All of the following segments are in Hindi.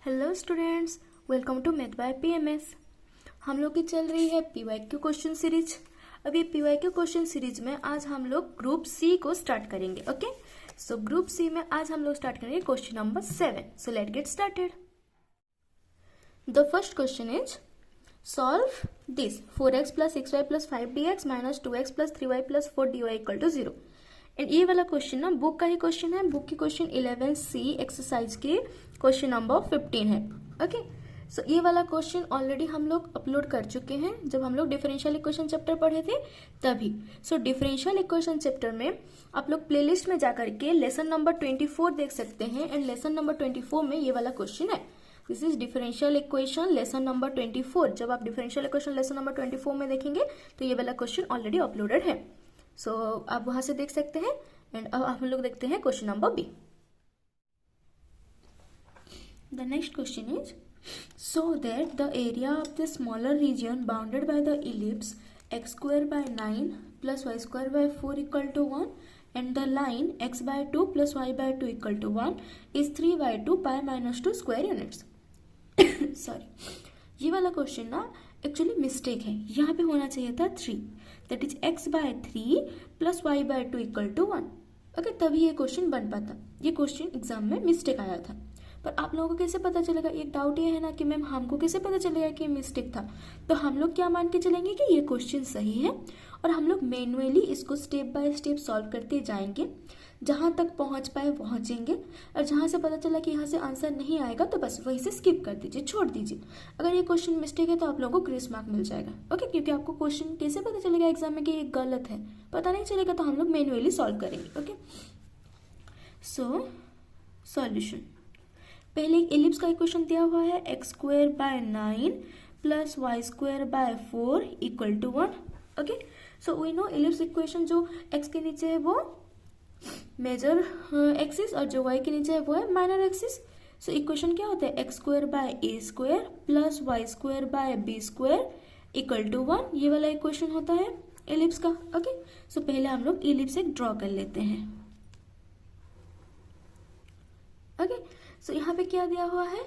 Hello students, welcome to math by PMS. हम लोग की चल रही है पीवाईक्यू क्वेश्चन सीरीज। अब ये पीवाईक्यू क्वेश्चन सीरीज में आज हम लोग ग्रुप सी को स्टार्ट करेंगे। ओके, सो ग्रुप सी में आज हम लोग स्टार्ट करेंगे question number 7। So let get started. The first question is solve this 4x plus 6y plus 5dx minus 2x plus 3y plus 4dy equal to 0। And ये वाला क्वेश्चन ना बुक का ही क्वेश्चन है। बुक की क्वेश्चन 11C एक्सरसाइज की क्वेश्चन नंबर 15 है। ओके, सो ये वाला क्वेश्चन ऑलरेडी हम लोग अपलोड कर चुके हैं जब हम लोग डिफरेंशियल इक्वेशन चैप्टर पढ़े थे तभी। सो डिफरेंशियल इक्वेशन चैप्टर में आप लोग प्लेलिस्ट में जाकर के लेसन नंबर 24 देख सकते हैं। एंड लेसन नंबर 24 में ये वाला क्वेश्चन है। This is differential equation lesson number 24। जब आप डिफरेंशियल इक्वेशन लेसन नंबर 24 में देखेंगे तो ये वाला क्वेश्चन ऑलरेडी अपलोडेड है। सो आप वहां से देख सकते हैं। एंड अब हम लोग देखते हैं question number B. The next question is so that the area of the smaller region bounded by the ellipse x square by 9 plus y square by 4 equal to 1 and the line x by 2 plus y by 2 equal to 1 is 3 by 2 pi minus 2 square units। Sorry, ये वाला क्वेश्चन ना एक्चुअली मिस्टेक है। यहाँ पे होना चाहिए था 3, that is x by 3 plus y by 2 equal to 1। Okay, तभी ये क्वेश्चन बन पाता। ये क्वेश्चन एग्जाम में मिस्टेक आया था, पर आप लोगों को कैसे पता चलेगा? एक डाउट ये है ना कि मैम हमको कैसे पता चलेगा कि मिस्टेक था। तो हम लोग क्या मान के चलेंगे कि ये क्वेश्चन सही है और हम लोग मैनुअली इसको स्टेप बाय स्टेप सॉल्व करते जाएंगे। जहां तक पहुंच पाए पहुंचेंगे और जहां से पता चला कि यहाँ से आंसर नहीं आएगा तो बस वहीं से स्किप कर दीजिए, छोड़ दीजिए। अगर ये क्वेश्चन मिस्टेक है तो आप लोगों को ग्रेस मार्क मिल जाएगा। ओके, क्योंकि आपको क्वेश्चन कैसे पता चलेगा एग्जाम में कि ये गलत है, पता नहीं चलेगा, तो हम लोग मैनुअली सॉल्व करेंगे। Okay, so solution. पहले एक एलिप्स का इक्वेशन दिया हुआ है x square by 9 plus y square by 4 equal to 1। Okay, so we know ellipse equation जो एक्स के नीचे है वो मेजर एक्सिस और जो वाई के नीचे है वो है माइनर एक्सिस। सो इक्वेशन क्या होता है? X square by a square plus y square by b square equal to 1। ये वाला इक्वेशन होता है एलिप्स का। ओके, सो पहले हम लोग एलिप्स एक ड्रॉ कर लेते हैं। ओके, सो यहाँ पे क्या दिया हुआ है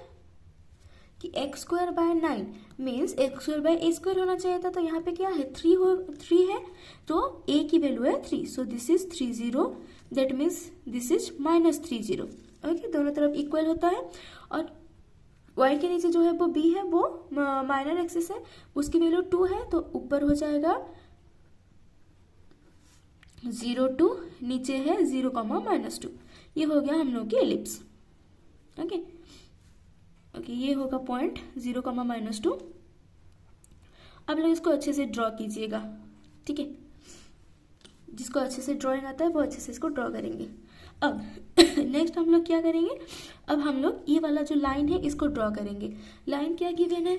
कि x square by 9 means x square by a square होना चाहिए था। तो यहाँ पे क्या है? 3 है, तो ए की वैल्यू है 3। सो this is 30, that means this is -30। Okay, दोनों तरफ इक्वल होता है। और y के नीचे जो है वो b है, वो माइनर एक्सिस है, उसकी वैल्यू 2 है, तो ऊपर हो जाएगा 0 2, नीचे है 0, -2। ये हो गया हम लोग की एलिप्स। ओके, ये होगा पॉइंट 0, -2। अब लोग इसको अच्छे से ड्रॉ कीजिएगा। ठीक है, जिसको अच्छे से ड्राइंग आता है वो अच्छे से इसको ड्रॉ करेंगे। अब नेक्स्ट हम लोग क्या करेंगे? अब हम लोग ये वाला जो लाइन है इसको ड्रॉ करेंगे। लाइन क्या गिवन है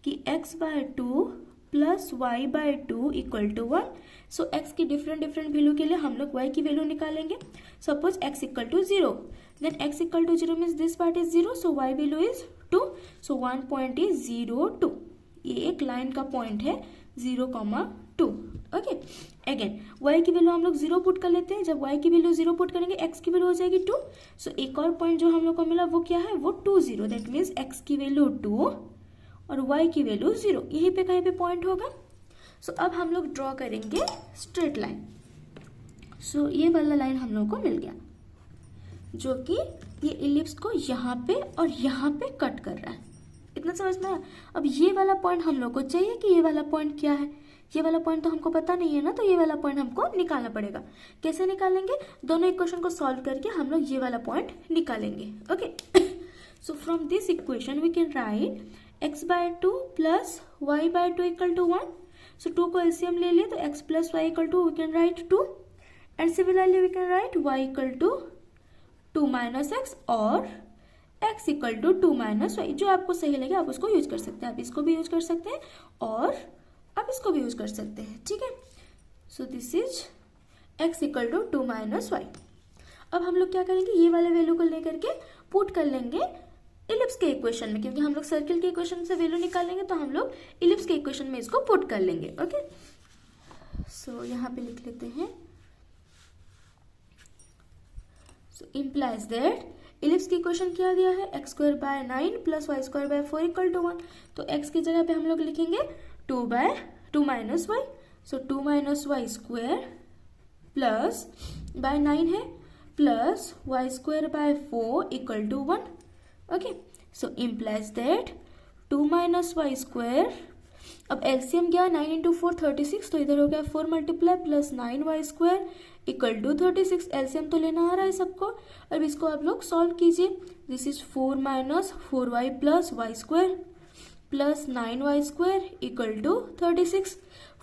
कि x by 2 plus y by 2 equal to 1। So x की डिफरेंट वैल्यू के लिए हम लोग y की वैल्यू निकालेंगे। Suppose x equal to 0, then x equal to 0 means this part is 0, so y value is 2, so 1 point is 0 2। ये एक लाइन का पॉइंट है 0, 2। ओके, अगेन y की वैल्यू हम लोग 0 पुट कर लेते हैं। जब y की वैल्यू 0 पुट करेंगे x की वैल्यू हो जाएगी 2। सो एक और पॉइंट जो हम लोग को मिला वो क्या है? वो 2 0, दैट मीन्स x की वैल्यू 2 और y की वैल्यू 0। यहीं पे कहीं पे पॉइंट होगा। सो अब हम लोग ड्रॉ करेंगे स्ट्रेट लाइन। सो ये वाला लाइन हम लोग को मिल गया जो कि ये इलिप्स को यहाँ पे और यहाँ पे कट कर रहा है। इतना समझ में आया? अब ये वाला पॉइंट हम लोग को चाहिए कि ये वाला पॉइंट क्या है। ये वाला पॉइंट तो हमको पता नहीं है ना, तो ये वाला पॉइंट हमको निकालना पड़ेगा। कैसे निकालेंगे? दोनों इक्वेशन को सॉल्व करके हम लोग ये वाला पॉइंट निकालेंगे। Okay, so from this equation we can write x by 2 plus y by 2 equal to 1। So 2 को एलसीएम ले लिए तो x plus y equal to we can write 2, and similarly we can write y equal to 2 minus x और x equal to 2 minus y. जो आपको सही लगे आप उसको यूज कर सकते हैं। आप इसको भी यूज कर सकते हैं और आप इसको भी यूज कर सकते हैं। ठीक है, so this is x equal to 2 minus y. अब हम लोग क्या करेंगे? ये वाले वैल्यू को लेकर के पुट कर लेंगे इलिप्स के इक्वेशन में, क्योंकि हम लोग सर्किल के इक्वेशन से वैल्यू निकालेंगे तो हम लोग इलिप्स के इक्वेशन में इसको पुट कर लेंगे। ओके, सो यहाँ पे लिख लेते हैं। So implies that इलिप्स की इक्वेशन क्या दिया है, x square by 9 plus y square by 4 equal to 1। तो एक्स की जगह पे हम लोग लिखेंगे 2 minus y, so 2 minus y square plus by 9 है plus y square by 4 equal to 1। Okay, so implies that 2 minus y square, अब एलसीएम क्या, 9 इंटू 4 36, तो इधर हो गया 4 multiply plus 9 y square equal to 36। LCM तो लेना आ रहा है सबको। अब इसको आप लोग सॉल्व कीजिए। This is 4 minus 4y plus y square plus 9y square equal to 36।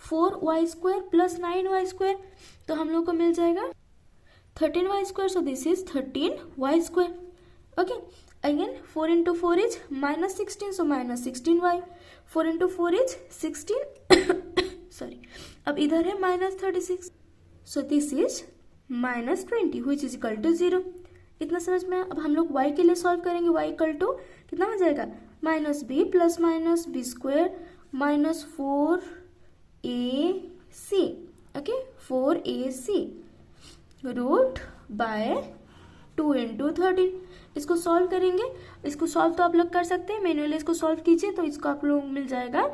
4y square plus 9y square, तो हम लोग को मिल जाएगा 13y square, so this is 13y square. Okay, again 4 into 4 is minus 16, so minus 16y। 4 into 4 is 16 sorry, अब इधर है minus 36, so this is minus 20 which is equal to 0। इतना समझ में। अब हम लोग y के लिए सॉल्व करेंगे। y इक्वल टू कितना हो जाएगा, minus b plus minus b square minus 4ac, okay 4ac root by 2 into 13। इसको सॉल्व करेंगे। इसको सॉल्व तो आप लोग कर सकते हैं, मैन्युअली इसको सॉल्व कीजिए तो इसको आप लोग मिल जाएगा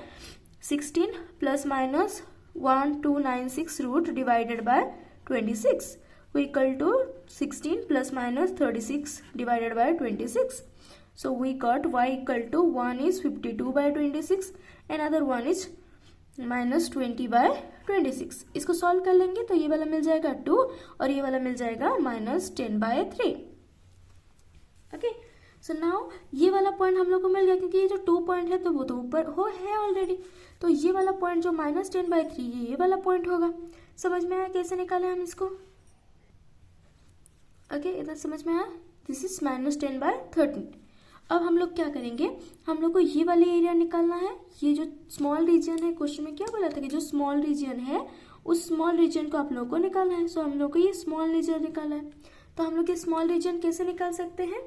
16 plus minus 1296 root divided by 26 equal to 16 plus minus 36 divided by 26। So we got y equal to 1 is 52 by 26, another one is minus 20 by 26। इसको सॉल्व कर लेंगे तो ये वाला मिल जाएगा 2 और ये वाला मिल जाएगा minus 10 by 3। Okay, so now ये वाला पॉइंट हम लोग को मिल गया, क्योंकि ये जो 2 पॉइंट है तो वो तो ऊपर हो है ऑलरेडी। तो ये वाला पॉइंट जो माइनस 10 बाय 3 ये वाला पॉइंट होगा। समझ में आया कैसे निकाले हम इसको? ओके, इतना समझ में आया। This is minus 10 by 13। अब हम लोग क्या करेंगे, हम लोग को ये वाले एरिया निकालना है। ये जो स्मॉल रीजन है, क्वेश्चन में क्या बोला था कि जो स्मॉल रीजन है उस स्मॉल रीजन को आप लोग को निकालना है। सो हम लोग को ये स्मॉल रीजन निकालना है। तो हम लोग ये स्मॉल रीजन कैसे निकाल सकते हैं?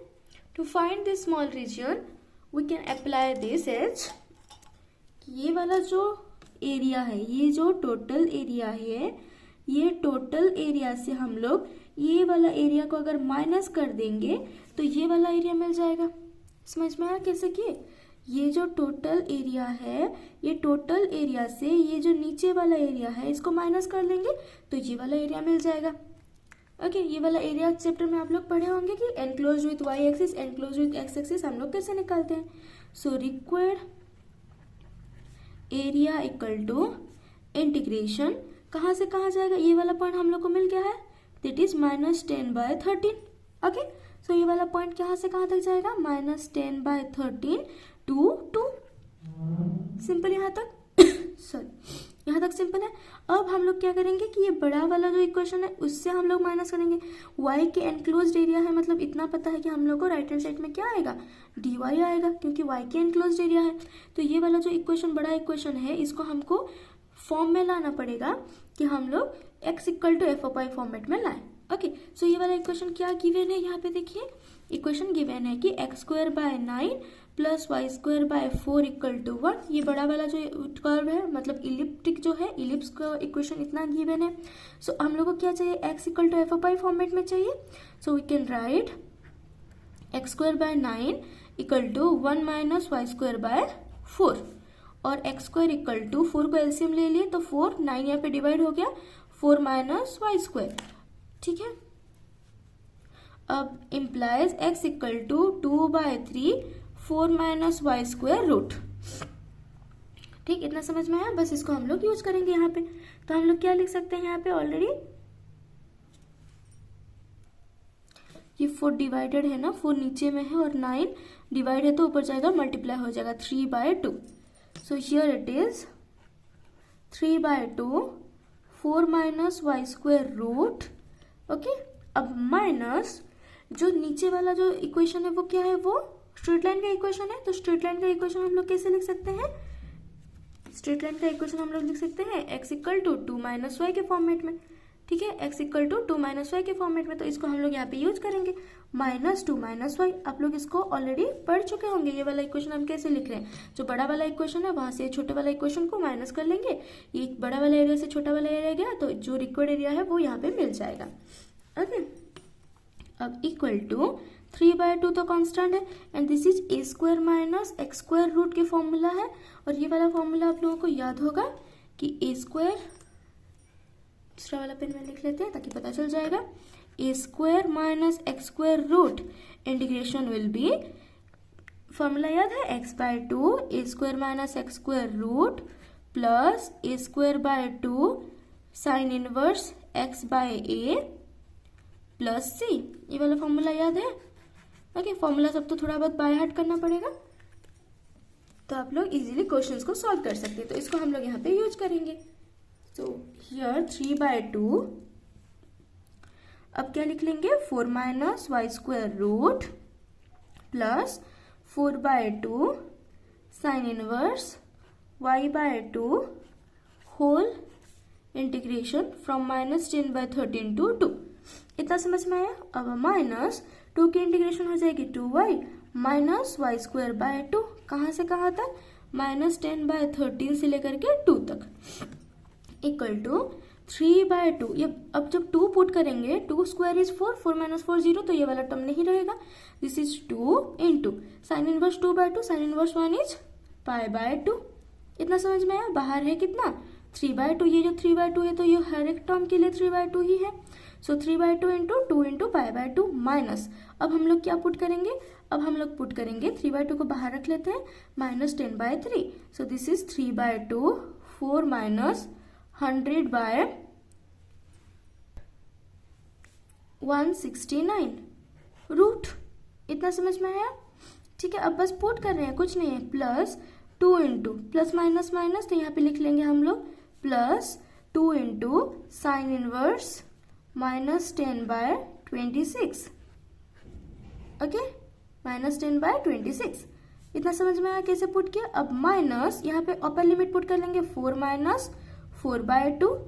To find this small region we can apply this as, ये वाला जो एरिया है, ये जो टोटल एरिया है, ये टोटल एरिया से हम लोग ये वाला एरिया को अगर माइनस कर देंगे तो ये वाला एरिया मिल जाएगा। समझ में आया कैसे किए? ये जो टोटल एरिया है, ये टोटल एरिया से ये जो नीचे वाला एरिया है इसको माइनस कर लेंगे तो ये वाला एरिया मिल जाएगा। ओके, ये वाला एरिया चैप्टर में आप लोग पढ़े होंगे कि enclose with y axis, enclose with x axis हम लोग कैसे निकालते हैं। So required area equal to integration, कहाँ से कहाँ जाएगा, ये वाला पॉइंट हम लोग को मिल गया है, that is minus 10 by 13। Okay, so ये वाला पॉइंट कहाँ से कहाँ तक जाएगा, माइनस 10 बाय 13 टू 2। सिंपल यहाँ तक सॉरी, यहाँ तक सिंपल है। अब हम लोग क्या करेंगे कि ये बड़ा वाला जो इक्वेशन है उससे हम लोग माइनस करेंगे। y के एनक्लोज्ड एरिया है, मतलब इतना पता है कि हम लोग को राइट हैंड साइड में क्या आएगा, dy आएगा, क्योंकि y के एनक्लोज्ड एरिया है। तो ये वाला जो इक्वेशन बड़ा इक्वेशन है इसको हमको फॉर्म में लाना पड़ेगा कि हम लोग x equal to f of y format में लाएं। ओके, सो ये वाला इक्वेशन क्या गिवन है, यहाँ पे देखिए इक्वेशन गिवन है कि x square by 9 plus y square by 4 equal to 1। ये बड़ा वाला जो कर्व है, मतलब इलिप्टिक जो है, इलिप्स का इक्वेशन इतना गिवन है। सो हम लोग को क्या चाहिए, x equal to f of y format में चाहिए। So we can write x square by 9 equal to 1 minus y square by 4, और एक्स स्क्वायर इक्वल टू 4 को एलसीएम ले लिए तो 4, 9 यहाँ पे डिवाइड हो गया, 4 माइनस वाई स्क्वायर। ठीक है, अब implies x equal to 2 by 3 4 minus y square root. ठीक, इतना समझ में आया। बस इसको हम लोग यूज करेंगे यहाँ पे। तो हम लोग क्या लिख सकते हैं यहाँ पे, ऑलरेडी ये 4 डिवाइडेड है ना, 4 नीचे में है और 9 डिवाइड है तो ऊपर जाएगा, मल्टीप्लाई हो जाएगा 3 by 2। So here it is 3 by 2 4 minus y square root. Okay, अब माइनस जो नीचे वाला जो इक्वेशन है वो क्या है, वो स्ट्रेट लाइन का इक्वेशन है। तो स्ट्रेट लाइन का इक्वेशन हम लोग कैसे लिख सकते हैं, स्ट्रेट लाइन का इक्वेशन हम लोग लिख सकते हैं x equal to 2 minus y के फॉर्मेट में। ठीक है, x equal to 2 minus y के फॉर्मेट में। तो इसको हम लोग यहाँ पे यूज करेंगे, माइनस 2 माइनस वाई। आप लोग इसको ऑलरेडी पढ़ चुके होंगे। ये वाला इक्वेशन हम कैसे लिख रहे हैं, जो बड़ा वाला इक्वेशन है वहां से छोटे वाला इक्वेशन को माइनस कर लेंगे। ये बड़ा वाला एरिया से छोटा वाला एरिया गया तो जो रिक्वायर्ड एरिया है वो यहाँ पे मिल जाएगा। ओके, अब इक्वल टू 3/2 तो कांस्टेंट है and this is a square minus x square root के फॉर्मूला है। और ये वाला फॉर्मूला आप लोगों को याद होगा कि ए स्क्वायर, दूसरा वाला पेन में लिख लेते हैं ताकि पता चल जाएगा, a square minus x square root integration will be, formula याद है, x/2 a square minus x square root plus a square by 2 sine inverse x by a plus c. ये वाला फॉर्मूला याद है? ओके, फॉर्मूला सब तो थोड़ा बहुत बाय हार्ट करना पड़ेगा, तो आप लोग इजीली क्वेश्चंस को सॉल्व कर सकते हैं। तो इसको हम लोग यहाँ पे यूज करेंगे। सो हियर 3/2, अब क्या लिख लेंगे, 4 minus y square root plus 4/2 sine inverse y/2 whole integration from -10/13 to 2। इतना समझ में आया? अब माइनस 2 की इंटीग्रेशन हो जाएगी 2y minus y square by 2, कहाँ से कहाँ तक, -10/13 से लेकर के 2 तक, इक्वल टू 3/2। ये अब जब 2 पुट करेंगे, 2 स्क्वायर इज 4, 4 माइनस 4 0, तो ये वाला टर्म नहीं रहेगा। This is 2 into sine inverse 2/2, sine inverse 1 is π/2। इतना समझ में आया? बाहर है कितना, 3/2। ये जो 3/2 है तो ये हर एक टर्म के लिए 3/2 ही है। सो 3/2 इंटू 2 इंटू π/2 माइनस, अब हम लोग क्या पुट करेंगे, अब हम लोग पुट करेंगे 3/2 को बाहर रख लेते हैं, -10/3। So this is 3/2, 4 minus 100/169 root. इतना समझ में आया? ठीक है, अब बस पुट कर रहे हैं, कुछ नहीं है, plus 2 into plus minus minus, तो यहाँ पे लिख लेंगे हम लोग plus 2 into sine inverse -10/26। Okay, -10/26। इतना समझ में आया कैसे पुट किया? अब माइनस यहाँ पे अपर लिमिट पुट कर लेंगे, 4 minus 4/2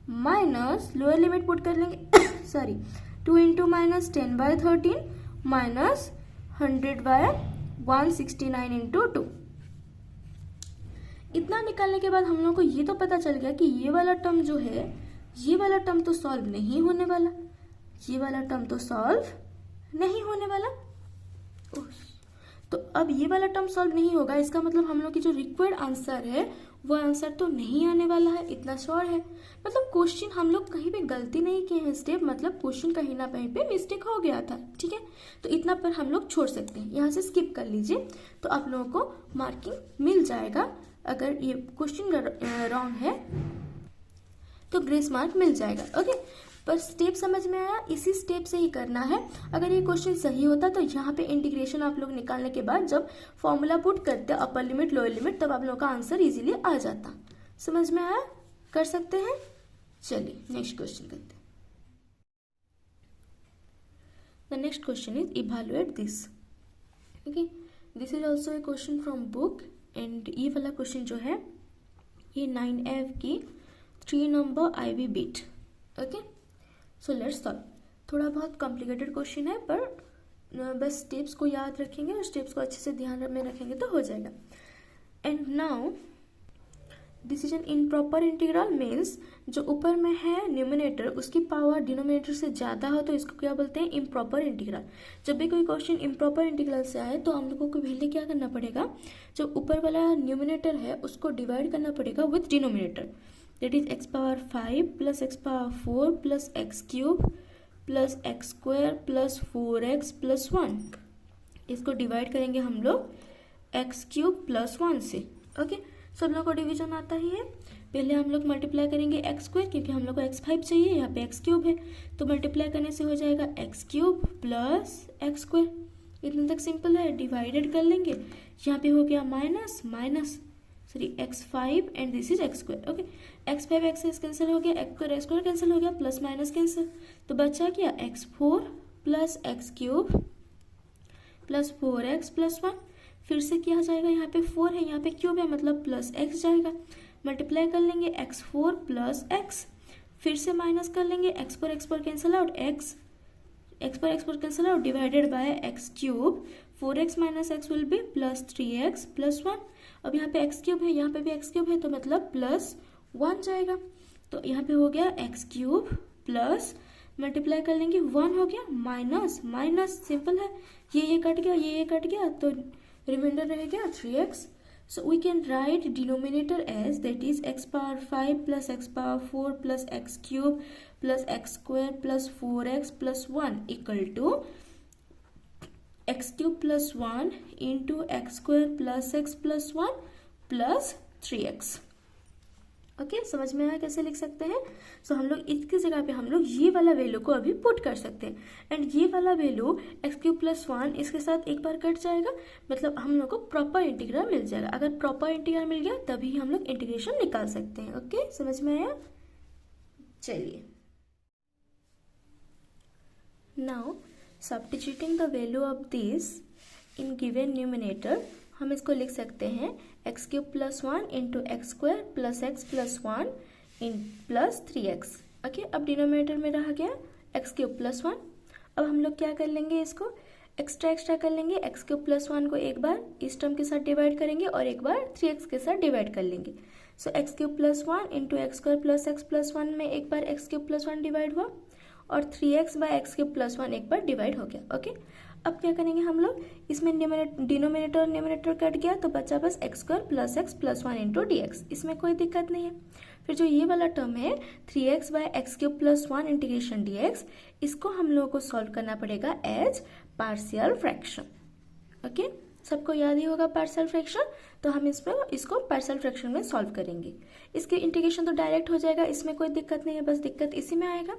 minus lower limit put कर लेंगे सॉरी 2 इंटू -10/13 माइनस 100/169 इंटू 2। इतना निकालने के बाद हम लोग को ये तो पता चल गया कि ये वाला टर्म जो है, ये वाला टर्म तो सॉल्व नहीं होने वाला, ये वाला टर्म तो सॉल्व नहीं होने वाला। तो अब ये वाला टर्म सॉल्व नहीं होगा, इसका मतलब हम लोग की जो रिक्वायर्ड आंसर है वो आंसर तो नहीं आने वाला है, इतना श्योर है। मतलब क्वेश्चन हम लोग कहीं पे गलती नहीं किए हैं स्टेप, मतलब क्वेश्चन कहीं ना कहीं पे मिस्टेक हो गया था। ठीक है, तो इतना पर हम लोग छोड़ सकते हैं, यहाँ से स्किप कर लीजिए, तो आप लोगों को मार्किंग मिल जाएगा। अगर ये क्वेश्चन रॉन्ग है तो ग्रेस मार्क मिल जाएगा। ओके, पर स्टेप समझ में आया? इसी स्टेप से ही करना है। अगर ये क्वेश्चन सही होता तो यहाँ पे इंटीग्रेशन आप लोग निकालने के बाद जब फॉर्मूला पुट करते अपर लिमिट लोअर लिमिट, तब आप लोगों का आंसर इजीली आ जाता। समझ में आया? कर सकते हैं। चलिए नेक्स्ट क्वेश्चन करते हैं। The next question is evaluate this. Okay, this is also a question from book and ये वाला क्वेश्चन जो है ये 9F की 3 number IB bit. Okay, so let's solve. थोड़ा बहुत कॉम्प्लिकेटेड क्वेश्चन है, पर बस स्टेप्स को याद रखेंगे और स्टेप्स को अच्छे से ध्यान में रखेंगे तो हो जाएगा। And now this is an improper integral, means जो ऊपर में है न्यूमिनेटर उसकी पावर डिनोमिनेटर से ज़्यादा हो तो इसको क्या बोलते हैं, इम्प्रॉपर इंटीग्रल। जब भी कोई क्वेश्चन इम्प्रॉपर इंटीग्रल से आए तो हम लोगों को पहले क्या करना पड़ेगा, जो ऊपर वाला न्यूमिनेटर है उसको डिवाइड करना पड़ेगा with denominator, that is x⁵ plus x⁴ plus x³ plus x² plus 4x plus 1। इसको डिवाइड करेंगे हम लोग x³ प्लस 1 से। ओके, सब लोग को डिवीजन आता ही है। पहले हम लोग मल्टीप्लाई करेंगे x² क्योंकि हम लोग को x5 चाहिए, यहाँ पे x³ है, तो मल्टीप्लाई करने से हो जाएगा x³ प्लस x²। इतना तक सिंपल है, डिवाइडेड कर लेंगे, यहाँ पे हो गया minus minus sorry x5 and this is x²। Okay, x5 x cancel हो गया, x² कैंसिल हो गया, प्लस माइनस कैंसिल, तो बचा क्या x4 plus x³ plus 4x plus 1। फिर से क्या जाएगा, यहाँ पे 4 है, यहाँ पे क्यूब है, मतलब प्लस x जाएगा। मल्टीप्लाई कर लेंगे x4 प्लस x, फिर से माइनस कर लेंगे x4 cancel out, x4 cancel out, divided by x³ 4x minus x will be plus 3x plus 1। अब यहाँ पे x³ है, यहाँ पे भी x³ है, तो मतलब प्लस 1 जाएगा। तो यहाँ पे हो गया x³ प्लस मल्टीप्लाई कर लेंगे, 1 हो गया, माइनस माइनस सिंपल है, ये कट गया, ये कट गया, तो रिमाइंडर रह गया 3x. So we can write denominator as that is x power 5 plus x power 4 plus x cube plus x square plus 4x plus 1 equal to x cube plus 1 into x square plus x plus 1 plus 3x. Okay, समझ में आया कैसे लिख सकते हैं. सो हम लोग इसकी जगह पे हम लोग ये वाला वैल्यू को अभी पुट कर सकते हैं. एंड ये वाला वैल्यू एक्स क्यूब प्लस 1 इसके साथ एक बार कट जाएगा, मतलब हम लोग को प्रॉपर इंटीग्रल मिल जाएगा. अगर प्रॉपर इंटीग्रल मिल गया तभी हम लोग इंटीग्रेशन निकाल सकते हैं. ओके, समझ में आया. चलिए, now substituting the value of this in given numerator, हम इसको लिख सकते हैं x cube plus 1 into x square plus x plus 1 in plus 3x. Okay, अब डिनोमिनेटर में रह गया एक्स क्यूब प्लस 1. अब हम लोग क्या कर लेंगे, इसको एक्स्ट्रा कर लेंगे. एक्स क्यूब प्लस 1 को एक बार इस टर्म के साथ डिवाइड करेंगे और एक बार 3x के साथ डिवाइड कर लेंगे. So x cube plus 1 into x square plus x plus 1 में एक बार एक्स क्यूब प्लस 1 डिवाइड हुआ और 3x by x cube plus 1 एक बार डिवाइड हो गया. ओके, अब क्या करेंगे हम लोग, इसमें डिनोमिनेटर और न्यूमरेटर कट गया तो बचा बस x square plus x plus 1 into D x. इसमें कोई दिक्कत नहीं है. फिर जो ये वाला टर्म है 3x by x cube plus 1 integration d x, इसको हम लोगों को सॉल्व करना पड़ेगा एज पार्शियल फ्रैक्शन. ओके, सबको याद ही होगा पार्शियल फ्रैक्शन, तो हम इसको पार्शियल फ्रैक्शन में सॉल्व करेंगे. इसके इंटीग्रेशन तो डायरेक्ट हो जाएगा, इसमें कोई दिक्कत नहीं है, बस दिक्कत इसी में आएगा.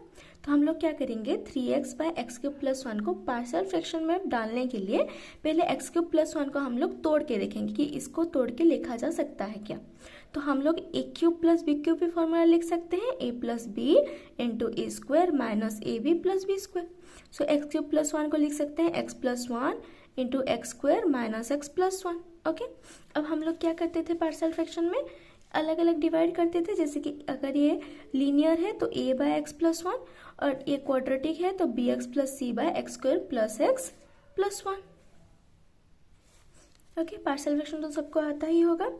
तो हम लोग क्या करेंगे, 3x by x cube plus 1 को पार्शियल फ्रैक्शन में डालने के लिए पहले एक्स क्यूब प्लस 1 को हम लोग तोड़ के देखेंगे कि इसको तोड़ के लिखा जा सकता है क्या. तो हम लोग a cube plus b cube भी फॉर्मूला लिख सकते हैं, a plus b into a square minus a b plus b square. So x cube plus 1 को लिख सकते हैं x plus 1 into x square minus x plus 1. Okay, अब हम लोग क्या करते थे पार्शियल फ्रैक्शन में, अलग अलग डिवाइड करते थे. जैसे कि अगर ये लीनियर है तो a बाय एक्स प्लस 1 और ये क्वाड्रेटिक है तो b x plus c by x square plus x plus 1. Okay, partial fraction तो सबको आता ही होगा.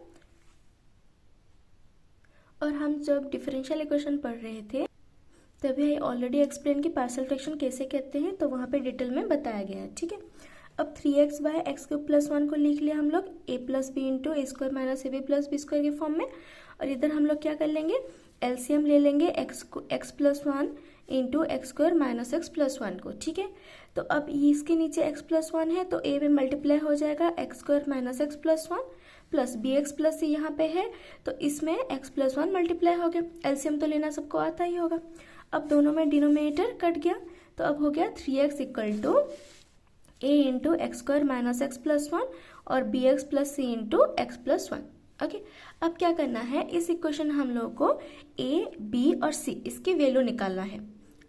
और हम जब डिफरेंशियल इक्वेशन पढ़ रहे थे तभी ऑलरेडी एक्सप्लेन कि पार्शियल फ्रैक्शन कैसे कहते हैं, तो वहाँ पे डिटेल में बताया गया है. ठीक है, अब 3x by x cube plus 1 को लिख लिया हम लोग a plus b into a square minus a b plus b square के फॉर्म में. और इधर हम लोग क्या कर लेंगे, एलसीएम ले लेंगे x plus 1 into x square minus x plus 1 को. ठीक है, तो अब इसके नीचे x प्लस 1 है तो a में मल्टीप्लाई हो जाएगा x square minus x plus 1 plus b x plus c यहाँ पे है तो इसमें x प्लस 1 मल्टीप्लाई हो गया. एलसीएम तो लेना सबको आता ही होगा. अब दोनों में डिनोमिनेटर कट गया तो अब हो गया 3x equal to a into x square minus x plus 1 और b x plus c into x plus 1. Okay, अब क्या करना है, इस इक्वेशन हम लोग को a, b और c इसकी वैल्यू निकालना है.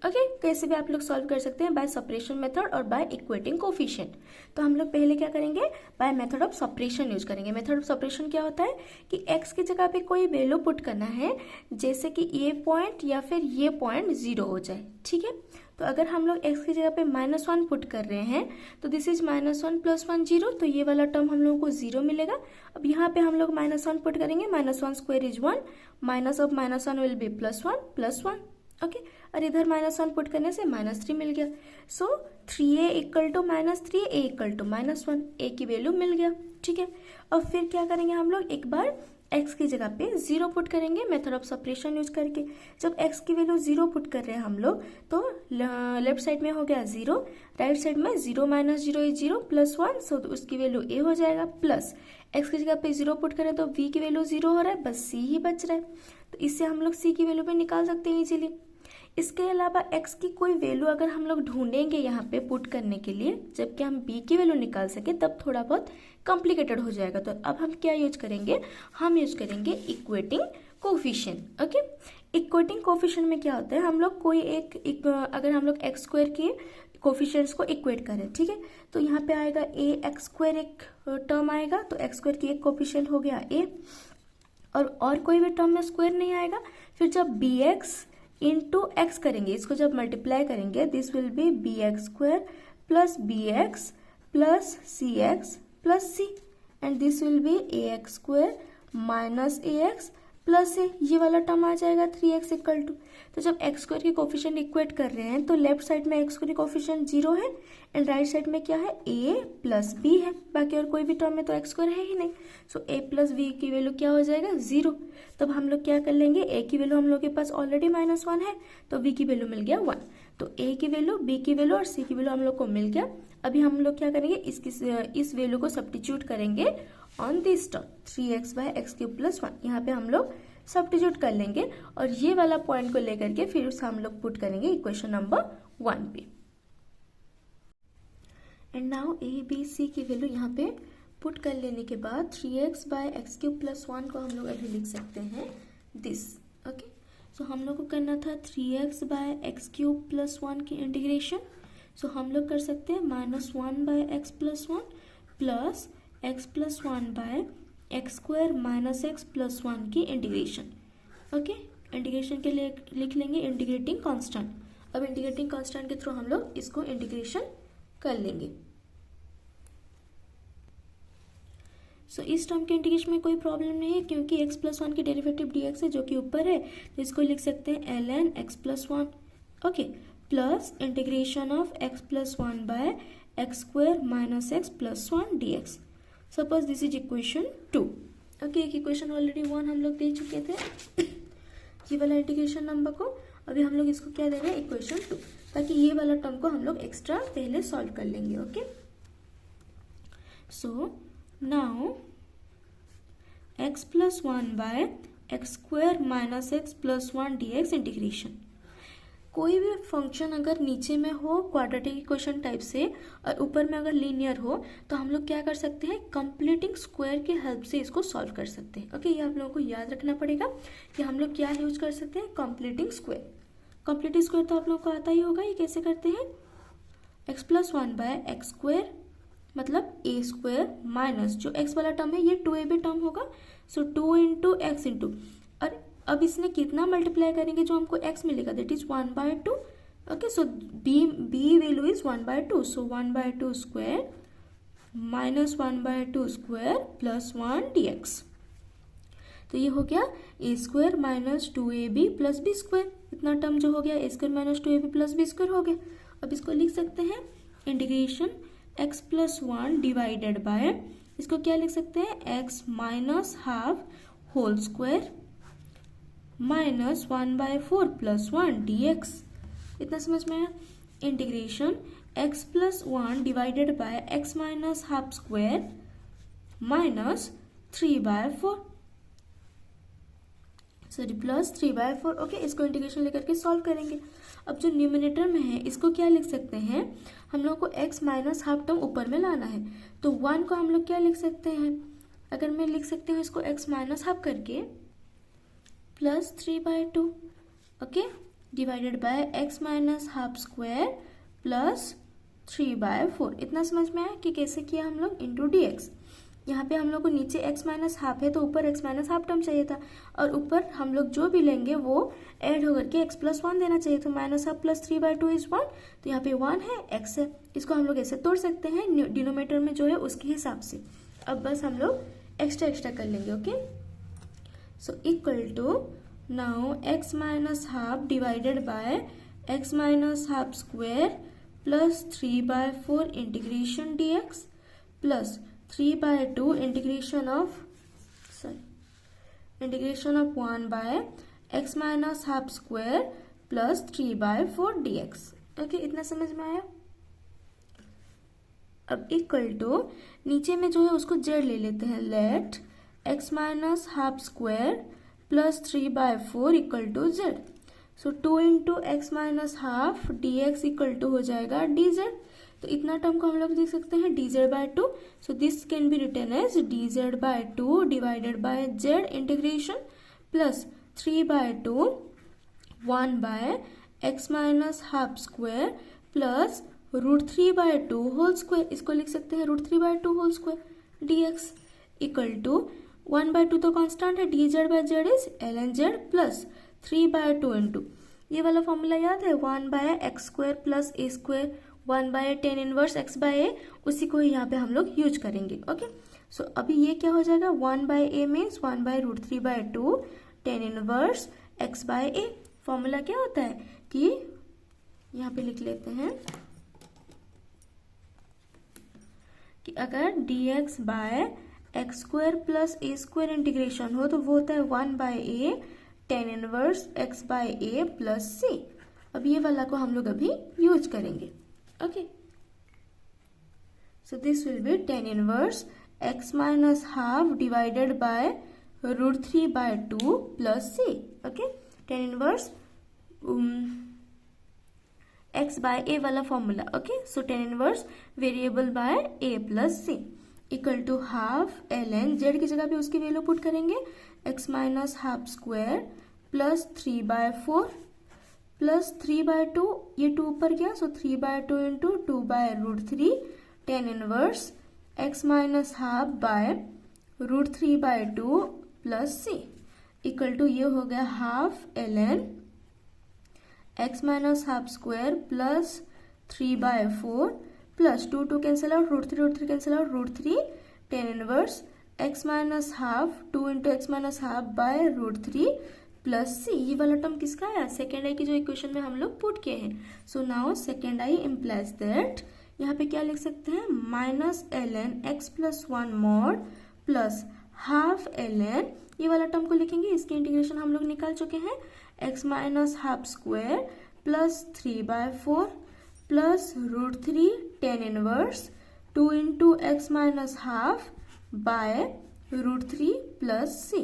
ओके, कैसे भी आप लोग सॉल्व कर सकते हैं, बाय सेपरेशन मेथड और बाय इक्वेटिंग कोफिशिएंट. तो हम लोग पहले क्या करेंगे, by method of separation use करेंगे. मेथड ऑफ सेपरेशन क्या होता है कि x की जगह पे कोई वैल्यू पुट करना है, जैसे कि ये पॉइंट या फिर ये पॉइंट 0 हो जाए. ठीक है, तो अगर हम लोग x की जगह पे -1 पुट कर रहे हैं तो दिस इज -1 प्लस 1 0, तो ये वाला टर्म हम लोगों को 0 मिलेगा. अब यहाँ पे हम लोग -1 पुट करेंगे, -1 square is 1, minus of -1 will be +1 +1. Okay, और इधर -1 पुट करने से -3 मिल गया. So 3a equal to -3, a equal to -1, a की वैल्यू मिल गया. ठीक है, अब फिर क्या करेंगे हम लोग, एक बार x की जगह पे 0 पुट करेंगे मेथड ऑफ सेपरेशन यूज करके. जब x की वैल्यू 0 पुट कर रहे हैं हम लोग तो लेफ्ट साइड में हो गया 0, राइट साइड में 0 माइनस 0 इज 0 प्लस 1, सो उसकी वैल्यू a हो जाएगा. प्लस x की जगह पे 0 पुट करें तो v की वैल्यू 0 हो रहा है, बस c ही बच रहा है. तो इससे हम लोग c की वैल्यू भी निकाल सकते हैं इजीली. इसके अलावा x की कोई वैल्यू अगर हम लोग ढूंढेंगे यहाँ पे पुट करने के लिए, जबकि हम b की वैल्यू निकाल सके, तब थोड़ा बहुत कॉम्प्लिकेटेड हो जाएगा. तो अब हम क्या यूज करेंगे, हम यूज करेंगे equating coefficient. Okay, equating coefficient में क्या होता है, हम लोग कोई एक अगर हम लोग एक्स स्क्वायर के कोफिशिएंट्स को इक्वेट करें, ठीक है, तो यहाँ पे आएगा a एक्स स्क्वायर एक टर्म आएगा, तो एक्स स्क्वायर की एक कोफिशिएंट हो गया a, और कोई भी टर्म में स्क्वायर नहीं आएगा. फिर जब bx इंटू एक्स करेंगे, इसको जब मल्टीप्लाई करेंगे, this will be b x square plus b x plus c x plus c, and this will be a x square minus a x plus है, ये वाला टर्म आ जाएगा 3x इक्वल टू, तो जब एक्स स्क्वायर के कोफिशिएंट इक्वेट कर रहे हैं तो लेफ्ट साइड में एक्स स्क्वायर के कोफिशिएंट 0 है एंड राइट साइड में क्या है, a प्लस b है, बाकी और कोई भी टर्म में तो एक्स स्क्वायर है ही नहीं, सो a प्लस b की वैल्यू क्या हो जाएगा 0। तब हम लोग क्या कर लेंगे, a की वैल्यू हम लोग के पास ऑलरेडी -1 है तो b की वैल्यू मिल गया 1, तो a की वैल्यू, b की वैल्यू और c की वैल्यू हम लोग को मिल गया। अभी हम लोग क्या करेंगे, इस वैल्यू को सब्स्टिट्यूट करेंगे ऑन दिस टर्म 3x/x³ + 1, यहाँ पे हम लोग सब्स्टिट्यूट कर लेंगे और ये वाला पॉइंट को लेकर के फिर हम लोग पुट करेंगे इक्वेशन नंबर 1 पे। And now a b c की वैल्यू यहाँ पे पुट कर लेने के बाद 3x/x³ + 1 को हम लोग अभी लिख सकते हैं दिस। ओके, सो हम लोग को करना था 3x/x³ + 1 की इंटीग्रेशन, सो हम लोग कर सकते हैं -1/x + 1 plus x + 1/x² - x + 1 की इंटीग्रेशन। ओके, इंटीग्रेशन के लिए लिख लेंगे इंटीग्रेटिंग कांस्टेंट। अब इंटीग्रेटिंग कांस्टेंट के थ्रू हम लोग इसको इंटीग्रेशन कर लेंगे। सो इस टर्म के इंटीग्रेशन में कोई प्रॉब्लम नहीं है क्योंकि x + 1 की डेरिवेटिव dx है जो कि ऊपर है, तो इसको लिख सकते हैं ln x + 1। Okay, plus integration of x + 1/x² - x + 1 dx। Suppose this is equation 2। Okay, एक इक्वेशन ऑलरेडी 1 हम लोग दे चुके थे ये वाला इंटीग्रेशन नंबर को, अभी हम लोग इसको क्या दे रहे हैं, इक्वेशन 2, ताकि ये वाला टर्म को हम लोग एक्स्ट्रा पहले सॉल्व कर लेंगे। Okay, so now x + 1/x² - x + 1 dx integration. कोई भी फंक्शन अगर नीचे में हो क्वाड्रेटिक इक्वेशन टाइप से और ऊपर में अगर लीनियर हो तो हम लोग क्या कर सकते हैं, कंप्लीटिंग स्क्वायर की हेल्प से इसको सॉल्व कर सकते हैं। ओके, ये आप लोगों को याद रखना पड़ेगा कि हम लोग क्या यूज कर सकते हैं, कंप्लीटिंग स्क्वायर। कंप्लीटिंग स्क्वायर तो आप लोगों को आता ही होगा, ये कैसे करते हैं, x + 1/x² मतलब a² माइनस जो x वाला टर्म है ये 2ab टर्म होगा, सो 2 × x × और अब इसने कितना मल्टीप्लाई करेंगे जो हमको x मिलेगा, that is 1/2। Okay, so b value is 1/2, so 1/2² - 1/2² + 1 dx। तो ये हो गया a² - 2ab + b², इतना टर्म जो हो गया a² - 2ab + b² हो गया। अब इसको लिख सकते हैं इंटीग्रेशन x + 1 डिवाइडेड बाय, इसको क्या लिख सकते हैं, x - ½ होल स्क्वायर -1/4 + 1 dx। इतना समझ में आया, integration x + 1 divided by x - ½ square -3/4 sorry +3/4। Okay, इसको इंटीग्रेशन लेकर के सॉल्व करेंगे। अब जो न्यूमिनेटर में है इसको क्या लिख सकते हैं, हम लोग को x - ½ टर्म ऊपर में लाना है, तो 1 को हम लोग क्या लिख सकते हैं, अगर मैं लिख सकती हूँ इसको x - ½ करके +3/2। Okay, divided by x - ½ square +3/4। इतना समझ में आया कि कैसे किया हम लोग, इंटू dx। यहाँ पे हम लोग को नीचे x - ½ है तो ऊपर x - ½ टर्म चाहिए था और ऊपर हम लोग जो भी लेंगे वो ऐड होकर के x + 1 देना चाहिए, तो -½ + 3/2 इज 1, तो यहाँ पे 1 है, x है, इसको हम लोग ऐसे तोड़ सकते हैं डिनोमिनेटर में जो है उसके हिसाब से। अब बस हम लोग एक्स्ट्रा कर लेंगे। Okay, so equal to now x - ½ divided by x - ½ square +3/4 integration dx plus 3/2 integration of 1/x - ½ square +3/4 dx। Okay, इतना समझ में आया। अब इक्वल टू नीचे में जो है उसको z ले लेते हैं, let x - ½ square +3/4 equal to z, so 2 × x - ½ dx equal to हो जाएगा dz। तो इतना टर्म को हम लोग देख सकते हैं dz/2, so this can be written as dz/2 divided by z integration plus 3/2 1/x - ½ square plus √3/2 whole square, इसको लिख सकते हैं √3/2 whole square dx equal to 1/2 तो कांस्टेंट है, dz/z is ln z plus 3/2 into ये वाला फॉर्मूला याद है 1/x² plus a² 1/tan inverse x/a, उसी को यहाँ पे हम लोग यूज करेंगे। ओके, सो अभी ये क्या हो जाएगा 1/a means 1/√3/2 tan inverse x by a. Formula क्या होता है कि यहाँ पे लिख लेते हैं कि अगर dx by x square plus a square integration हो तो वो होता है 1 by a tan inverse x by a plus c. अब ये वाला को हम लोग अभी यूज करेंगे। Okay, so this will be tan inverse x minus half divided by √3 by 2 plus c. Okay, tan inverse x by a वाला formula. Okay, so tan inverse variable by a plus c equal to half ln, z की जगह पे उसकी वैल्यू पुट करेंगे, x minus half square plus 3 by 4 plus 3 by 2, ये 2 ऊपर गया, so 3 by 2 into 2 by √3 tan inverse x minus half by √3 by 2 plus c equal to ये हो गया half ln x minus half square plus 3 by 4 plus 2 cancel out, √3 cancel out, √3 tan inverse x minus half 2 into x minus half by √3 plus c. ये वाला टर्म किसका आया? सेकेंड आई की जो इक्वेशन में हम लोग पुट किए हैं। So now second I implies that, यहाँ पे क्या लिख सकते हैं, minus ln x plus 1 mod plus half ln, ये वाला टर्म को लिखेंगे, इसकी इंटीग्रेशन हम लोग निकाल चुके हैं, x minus half square plus 3 by 4 plus √3 tan inverse 2 into x minus half by √3 plus c.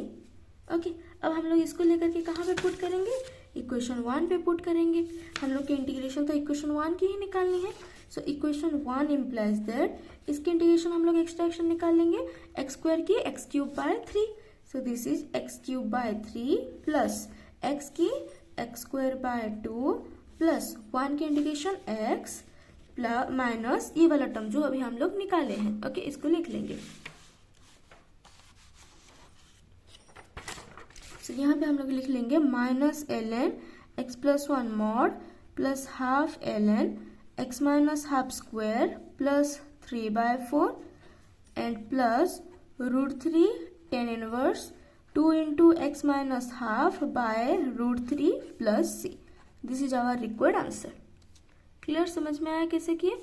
Okay, अब हम लोग इसको लेकर के कहाँ पे पुट करेंगे? इक्वेशन 1 पे पुट करेंगे। हम लोग की इंटीग्रेशन तो इक्वेशन 1 की ही निकालनी है। सो इक्वेशन 1 इम्प्लाइज दैट, इसकी इंटीग्रेशन हम लोग एक्सट्रैक्शन निकाल लेंगे, एक्स स्क्वायर की x cube by 3, so this is x cube by 3 plus x की एक्स स्क्वायर बाय 2 प्लस 1 की इंटीग्रेशन एक्स प्लस माइनस ये वाला टर्म जो अभी हम लोग निकाले हैं। ओके, इसको लिख लेंगे। तो यहाँ पे हम लोग लिख लेंगे minus ln x plus 1 mod plus half ln x minus half square plus 3 by 4 and plus √3 tan inverse 2 into x minus half by √3 plus c. This is our required answer. Clear? समझ में आया कैसे किए?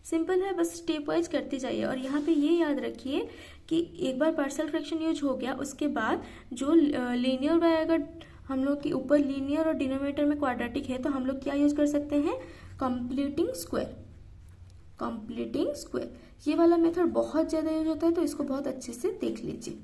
सिंपल है, बस स्टेप वाइज करते जाइए। और यहाँ पे ये याद रखिए कि एक बार पार्शियल फ्रैक्शन यूज हो गया, उसके बाद जो लीनियर बाय, अगर हम लोग के ऊपर लीनियर और डिनोमिनेटर में क्वाड्रेटिक है तो हम लोग क्या यूज कर सकते हैं? Completing square. कंप्लीटिंग स्क्वायर ये वाला मेथड बहुत ज़्यादा यूज होता है, तो इसको बहुत अच्छे से देख लीजिए।